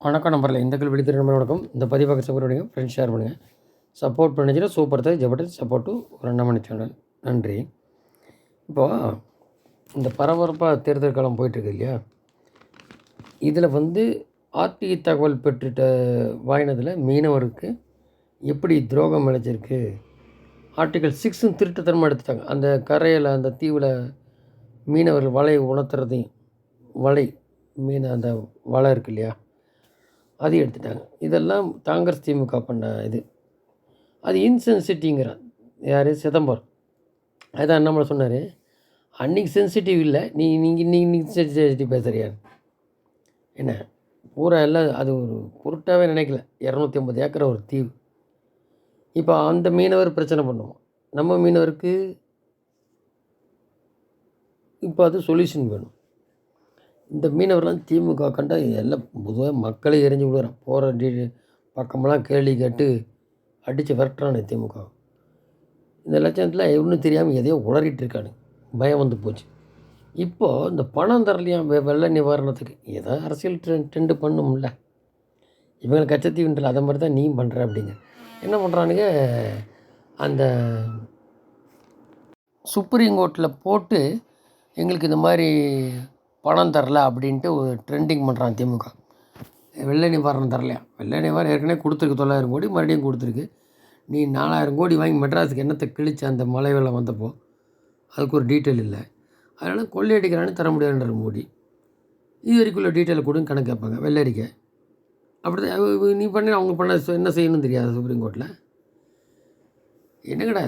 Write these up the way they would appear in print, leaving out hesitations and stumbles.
வணக்கம் நம்பரில் இந்த கல்வி விடுத்துறை நம்பர் வணக்கம். இந்த பதிவாக சப்போர்ட் பண்ணுங்கள், ஃப்ரெண்ட்ஸ் ஷேர் பண்ணுங்கள். சப்போர்ட் பண்ணிச்சுன்னா சூப்பர் தான் ஜபர்தஸ்த் சப்போர்ட் டு ஒரு அண்ணாமணி சேனல். நன்றி. இப்போது இந்த பரபரப்பாக தேர்தல் காலம் போயிட்டுருக்கு இல்லையா, இதில் ஆர்டிஐ தகவல் பெற்றுட்ட வாயினதில் மீனவருக்கு எப்படி துரோகம் விளைச்சிருக்கு, ஆர்டிகல் 6 திருட்டுத்தனமாக எடுத்துட்டாங்க. அந்த கரையில் அந்த தீவில் மீனவர்கள் வலை உணர்த்துறதையும் வலை மீன் அந்த வலை இருக்கு இல்லையா, அதையும் எடுத்துட்டாங்க. இதெல்லாம் காங்கிரஸ் திமுக பண்ண இது. அது இன்சென்சிட்டிவ்ங்கிறான் யார், சிதம்பரம். அதான் அண்ணாமலை சொன்னார், அன்றைக்கி சென்சிட்டிவ் இல்லை, நீங்கள் சென்சிட்டிவ் பேசுகிறியான்னு. என்ன பூரா எல்லாம் அது ஒரு பொருட்டாகவே நினைக்கல. 250 ஏக்கர் ஒரு தீவு. இப்போ அந்த மீனவர் பிரச்சனை பண்ணுவோம், நம்ம மீனவருக்கு இப்போ அது சொல்யூஷன் வேணும். இந்த மீனவர்லாம் திமுக கண்டா எல்லாம் பொதுவாக மக்களை எரிஞ்சு விடுறான். போகிற பக்கமெல்லாம் கேள்வி கேட்டு அடித்து விரட்டுறானு திமுக. இந்த லட்சத்தில் ஒன்றும் தெரியாமல் எதையோ உளறிட்டு இருக்கானு, பயம் வந்து போச்சு. இப்போது இந்த பணம் தரலையா வெள்ள நிவாரணத்துக்கு, ஏதோ அரசியல் ட்ரெண்டு பண்ணும்ல, இவங்களை கச்சத்தீவுன்றல அதை மாதிரி தான் நீயும் பண்ணுற அப்படிங்க. என்ன பண்ணுறானுங்க, அந்த சுப்ரீம் கோர்ட்டில் போட்டு எங்களுக்கு இந்த மாதிரி பணம் தரல அப்படின்ட்டு ஒரு ட்ரெண்டிங் பண்ணுறான் திமுக. வெள்ள நிவாரணம் தரலையா, வெள்ள நிவாரணம் ஏற்கனவே கொடுத்துருக்கு 9,000 கோடி, மறுபடியும் கொடுத்துருக்கு. நீ 4,000 கோடி வாங்கி மெட்ராஸுக்கு என்னத்தை கிழிச்சு அந்த மழை வெள்ளம் வந்தப்போ, அதுக்கு ஒரு டீட்டெயில் இல்லை. அதனால் கொள்ளையடிக்கிறான்னு தர முடியாதுன்ற மோடி. இது வரைக்குள்ள டீட்டெயிலை கொடுன்னு கணக்கு கேட்பாங்க. வெள்ளரிக்கை அப்படி தான் நீ பண்ணி அவங்க பண்ண என்ன செய்யணும்னு தெரியாது சுப்ரீம் கோர்ட்டில். என்னங்கடா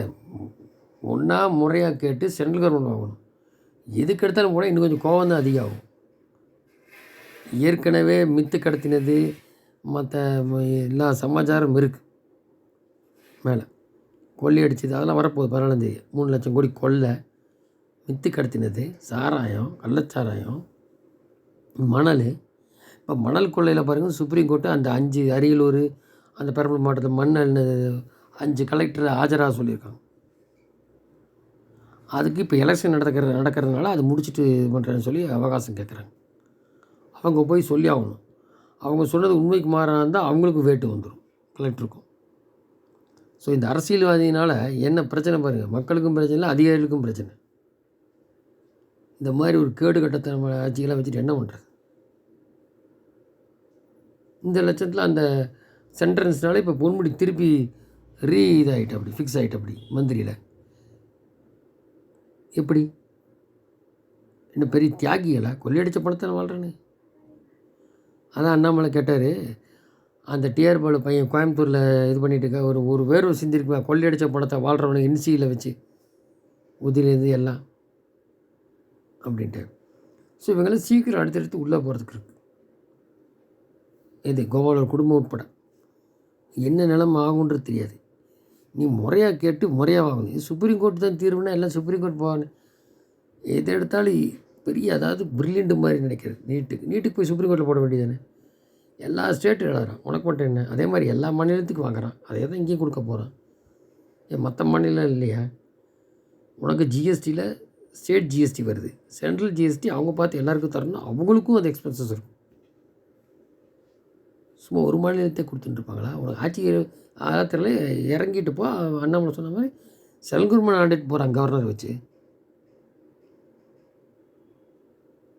ஒன்றா முறையாக கேட்டு சென்ட்ரல் கவர்மெண்ட் வாங்கணும். எதுக்கு எடுத்தாலும் கூட இன்னும் கொஞ்சம் கோவம் தான் அதிகமாகும். ஏற்கனவே மித்து கடத்தினது மற்ற எல்லா சமாச்சாரம் இருக்குது. மேலே கொள்ளையடிச்சது அதெல்லாம் வரப்போகுது 14 3 லட்சம் கோடி கொள்ளை, மித்து கடத்தினது, சாராயம், கள்ளச்சாராயம், மணல். இப்போ மணல் கொள்ளையில் பாருங்கள், சுப்ரீம் கோர்ட்டு அந்த 5 அரியலூர் அந்த பெரம்பலூர் மாவட்டத்தில் மண் 5 கலெக்டரை ஆஜராக சொல்லியிருக்காங்க. அதுக்கு இப்போ எலெக்ஷன் நடக்கிறதுனால அது முடிச்சுட்டு இது பண்ணுறேன்னு சொல்லி அவகாசம் கேட்குறாங்க. அவங்க போய் சொல்லி ஆகணும். அவங்க சொன்னது உண்மைக்கு மாறாக இருந்தால் அவங்களுக்கும் வேட்டு வந்துடும், கலெக்டருக்கும். ஸோ இந்த அரசியல்வாதியினால் என்ன பிரச்சனை பாருங்கள், மக்களுக்கும் பிரச்சனை இல்லை, அதிகாரிகளுக்கும் பிரச்சனை. இந்த மாதிரி ஒரு கேடு கட்டத்தை நம்ம ஆட்சிகளாக வச்சுட்டு என்ன பண்ணுறது? இந்த லட்சத்தில் அந்த சென்ட்ரன்ஸ்னால இப்போ பொன்முடி திருப்பி இதாகிட்டு அப்படி ஃபிக்ஸ் ஆகிட்டு அப்படி மந்திரியில். எப்படி இன்னும் பெரிய தியாகிகளா, கொள்ளையடித்த பணத்தை வாழ்கிறேன்னு. அதான் அண்ணாமலை கேட்டார், அந்த டிஆர் பாலு பையன் கோயம்புத்தூரில் இது பண்ணிட்டு இருக்க ஒரு வேர்வை சிந்திருக்குமா, கொள்ளையடித்த பணத்தை வாழ்கிறவனுக்கு இன்சியில் வச்சு உதிரிலேருந்து எல்லாம் அப்படின்ட்டு. ஸோ இவங்கெல்லாம் சீக்கிரம் அடுத்தடுத்து உள்ளே போகிறதுக்கு இருக்குது. இது கோபாலோட குடும்பம் உட்பட என்ன நிலைமை ஆகுன்றது தெரியாது. நீ முறையாக கேட்டு முறையாக வாங்கணும். இது சுப்ரீம் கோர்ட் தான் தீர்வுனா எல்லாம் சுப்ரீம் கோர்ட் போவாங்க. எதை எடுத்தாலும் பெரிய அதாவது பிரில்லியண்ட் மாதிரி நினைக்கிறது. நீட்டுக்கு போய் சுப்ரீம் கோர்ட்டில் போட வேண்டியதானே. எல்லா ஸ்டேட்டும் எழுதுறான், உனக்கு மட்டும் என்ன? அதே மாதிரி எல்லா மாநிலத்துக்கும் வாங்குறான், அதே தான் இங்கேயும் கொடுக்க போகிறான். ஏன் மற்ற மாநிலம் இல்லையா? உனக்கு ஜிஎஸ்டியில் ஸ்டேட் ஜிஎஸ்டி வருது, சென்ட்ரல் ஜிஎஸ்டி அவங்க பார்த்து எல்லாருக்கும் தரணும், அவங்களுக்கும் அது எக்ஸ்பென்சஸ் இருக்கும். சும்மா ஒரு மாநிலத்தை கொடுத்துட்டுருப்பாங்களா? உனக்கு ஆட்சி ஆத்திரத்தில் இறங்கிட்டு போ. அண்ணாமலை சொன்ன மாதிரி செல்குர்மன் ஆண்டுட்டு போகிறான் கவர்னர் வச்சு.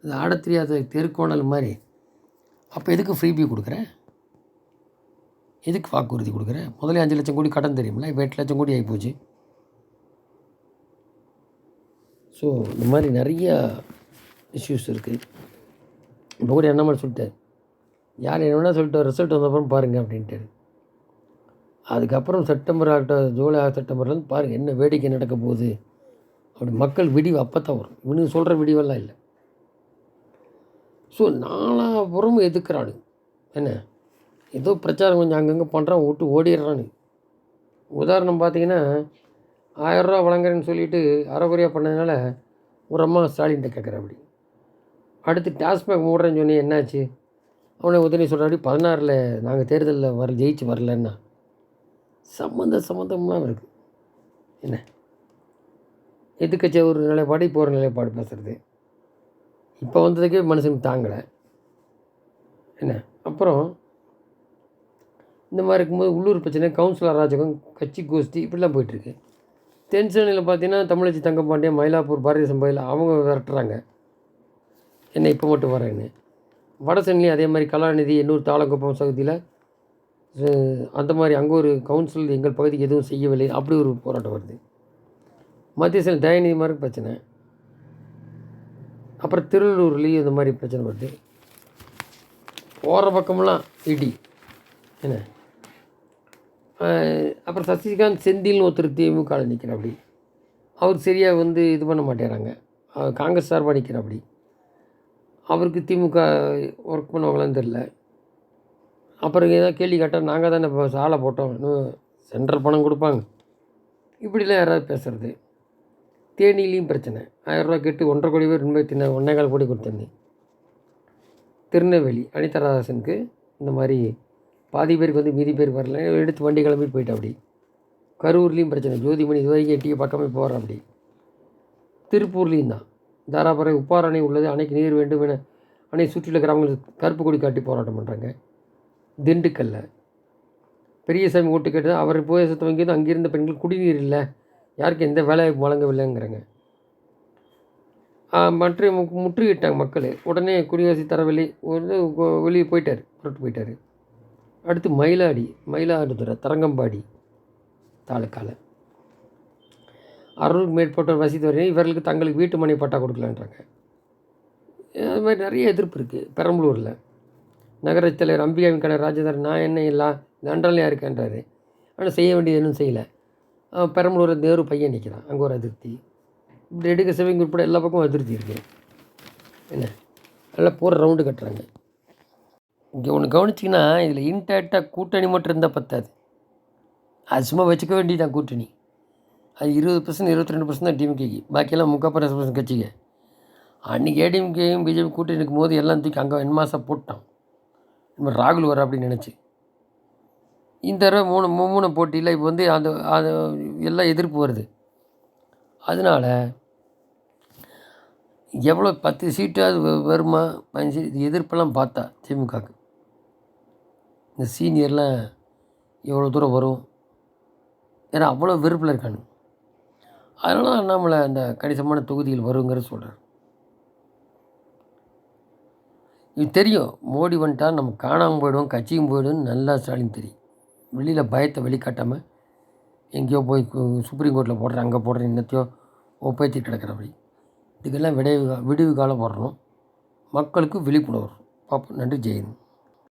அது ஆட தெரியாத தெருக்கோணல் மாதிரி. அப்போ எதுக்கு ஃப்ரீபி கொடுக்குறேன், எதுக்கு வாக்குறுதி கொடுக்குறேன்? முதல்ல 5 லட்சம் கோடி கடன் தெரியுமில்ல, இப்போ 8 லட்சம் கோடி ஆகிப்போச்சு. ஸோ இந்த மாதிரி நிறையா இஷ்யூஸ் இருக்குது. இப்போ கூட என்ன மாதிரி சொல்லிட்டார், யார் என்ன வேணால் சொல்லிட்டு ரிசல்ட் வந்தப்பறம் பாருங்கள் அப்படின்ட்டு. அதுக்கப்புறம் செப்டம்பர் ஆகட்டும், ஜூலை செப்டம்பர்லேருந்து பாருங்கள் என்ன வேடிக்கை நடக்க போகுது அப்படி. மக்கள் விடிவு அப்போ தான் வரும், இவனுக்கு சொல்கிற விடிவெல்லாம் இல்லை. ஸோ நாலாபுறமும் எதுக்குறானு என்ன, ஏதோ பிரச்சாரம் கொஞ்சம் அங்கங்கே பண்ணுறான், விட்டு ஓடிடுறானு. உதாரணம் பார்த்தீங்கன்னா 1000 ரூபா வழங்குறேன்னு சொல்லிவிட்டு அரைக்குறையாக பண்ணதுனால ஒரு அம்மா ஸ்டாலின்கிட்ட கேட்குறேன் அப்படி. அடுத்து டாஸ்மாக் மூடுறேன்னு சொன்னி என்னாச்சு, அவனை உதவி சொல்கிறாடி 16 நாங்கள் தேர்தலில் ஜெயிச்சு வரலன்னா. சம்மந்தமாக இருக்குது என்ன. எதிர்க்கட்சி ஒரு நிலைப்பாடு, இப்போ ஒரு நிலைப்பாடு பேசுகிறது. இப்போ வந்ததுக்கே மனுஷனுக்கு தாங்கலை என்ன. அப்புறம் இந்த மாதிரி இருக்கும்போது உள்ளூர் பிரச்சனை, கவுன்சிலர் அராஜகம், கட்சி கோஷ்டி இப்படிலாம் போயிட்டுருக்கு. தென் சென்னையில் பார்த்தீங்கன்னா தமிழச்சி தங்கப்பாண்டியன், மயிலாப்பூர் பாரதிய சம்பையில் அவங்க விரட்டுறாங்க, என்ன இப்போ மட்டும் வரேன்னு. வட சென்னையிலையும் அதே மாதிரி கலாநிதி, எண்ணூர் தாளங்குப்பம் பகுதியில் அந்த மாதிரி அங்கே ஒரு கவுன்சில் எங்கள் பகுதிக்கு எதுவும் செய்யவில்லை, அப்படி ஒரு போராட்டம் வருது. மத்திய சென்னை தயநிதி மாதிரி பிரச்சனை. அப்புறம் திருவள்ளூர்லேயும் இந்த மாதிரி பிரச்சனை வருது. போகிற பக்கமெல்லாம் இடி என்ன. அப்புறம் சசிகாந்த் செந்தில்னு ஒருத்தர் திமுகவில் நிற்கிறாப்படி. அவர் சரியாக இது பண்ண மாட்டேறாங்க, காங்கிரஸ் சார்பாக நிற்கிறாப்படி. அவருக்கு திமுக ஒர்க் பண்ணுவாங்களான்னு தெரில. அப்புறம் ஏதாவது கேள்வி கேட்டால் நாங்கள் தானே இப்போ சாலை போட்டோம், இன்னும் சென்ட்ரல் பணம் கொடுப்பாங்க, இப்படிலாம் யாராவது பேசுகிறது. தேனிலையும் பிரச்சனை, 1000 ரூபா கேட்டு 1.5 கோடி பேர் உண்மை 1.25 கோடி கொடுத்துருந்தேன். திருநெல்வேலி அனிதா ராதாசனுக்கு இந்த மாதிரி பாதி பேருக்கு மீதி பேருக்கு வரல, எடுத்து வண்டி கிளம்பி போயிட்டா அப்படி. கரூர்லேயும் பிரச்சனை, ஜோதிமணி இது வரைக்கும் எட்டியை பக்கமே போகிற அப்படி. திருப்பூர்லேயும் தான் தாராபுரை உப்பார் அணை உள்ளது, அணைக்கு நீர் வேண்டும் என அணை சுற்றியுள்ள கிராமங்களுக்கு கருப்பு கொடி காட்டி போராட்டம் பண்ணுறாங்க. திண்டுக்கல்ல பெரியசாமி ஓட்டு கேட்டது, அவர் உபதேசத்தை வாங்கியது அங்கிருந்த பெண்கள் குடிநீர் இல்லை, யாருக்கும் எந்த வேலை வழங்கவில்லைங்கிறாங்க. மற்ற முற்றுகிட்டாங்க மக்கள். உடனே குடியரசு தரவில்லை, வெளியே போயிட்டார், புரட்டு போயிட்டார். அடுத்து மயிலாடுதுறை தரங்கம்பாடி தாலுக்காவில் 600க்கு மேற்பட்டோர் வசித்து வருகிறேன், இவர்களுக்கு தங்களுக்கு வீட்டு மனை பட்டா கொடுக்கலான்றாங்க. அது மாதிரி நிறைய எதிர்ப்பு இருக்குது. பெரம்பலூரில் நகரச் தலைவர் அம்பிகாவின் கடை ராஜேந்திரன், நான் என்ன இல்லை தண்டனையாக இருக்கேன்றாரு, ஆனால் செய்ய வேண்டியது இன்னும் செய்யலை. பெரம்பலூரில் நேரு பையன் நிற்கிறான், அங்கே ஒரு அதிருப்தி. இப்படி எடுக்க சிவங்க உட்பட எல்லா பக்கமும் அதிருப்தி இருக்குது. என்ன நல்லா போகிற ரவுண்டு கட்டுறாங்க. இங்கே ஒன்று கவனிச்சிங்கன்னா, இதில் இன்டேக்டாக கூட்டணி மட்டும் இருந்தால் பத்தாது, அது சும்மா வச்சுக்க வேண்டியதான் கூட்டணி. அது 20% 22% தான் டிஎம்கேக்கு, பாக்கியெல்லாம் 30% கட்சிக்கு. அன்றைக்கி ஏடிஎம்கேயும் பிஜேபி கூட்டணி இருக்கும் போது எல்லாம் தூக்கி அங்கே என்மாசா போட்டான், இந்த ராகுல் வர அப்படின்னு நினச்சி. இந்த தடவை மூணு போட்டியில் இப்போ அந்த அது எல்லாம் எதிர்ப்பு வருது. அதனால் எவ்வளோ 10 சீட்டாவது வருமா, 15 சீட் எதிர்ப்பெல்லாம் பார்த்தா திமுகவுக்கு இந்த சீனியர்லாம் எவ்வளோ தூரம் வரும், ஏன்னா அவ்வளோ வெறுப்பில் இருக்கானு. அதனால அண்ணாமலை அந்த கணிசமான தொகுதியில் வருங்கிறது சொல்கிறார். இது தெரியும், மோடி வந்துட்டா நம்ம காணாமல் போய்டுவோம், கட்சியும் போய்டுவோம்னு நல்லா ஸ்டாலின் தெரியும். வெளியில் பயத்தை வெளிக்காட்டாமல் எங்கேயோ போய் சுப்ரீம் கோர்ட்டில் போடுறேன், அங்கே போடுறேன், இன்னத்தையோ ஒப்பேற்றி கிடக்கிறபடி. இதுக்கெல்லாம் விடிவு காலம் வரணும், மக்களுக்கு விழிப்புணர்வு பார்ப்போம். நன்றி, ஜெயந்த்.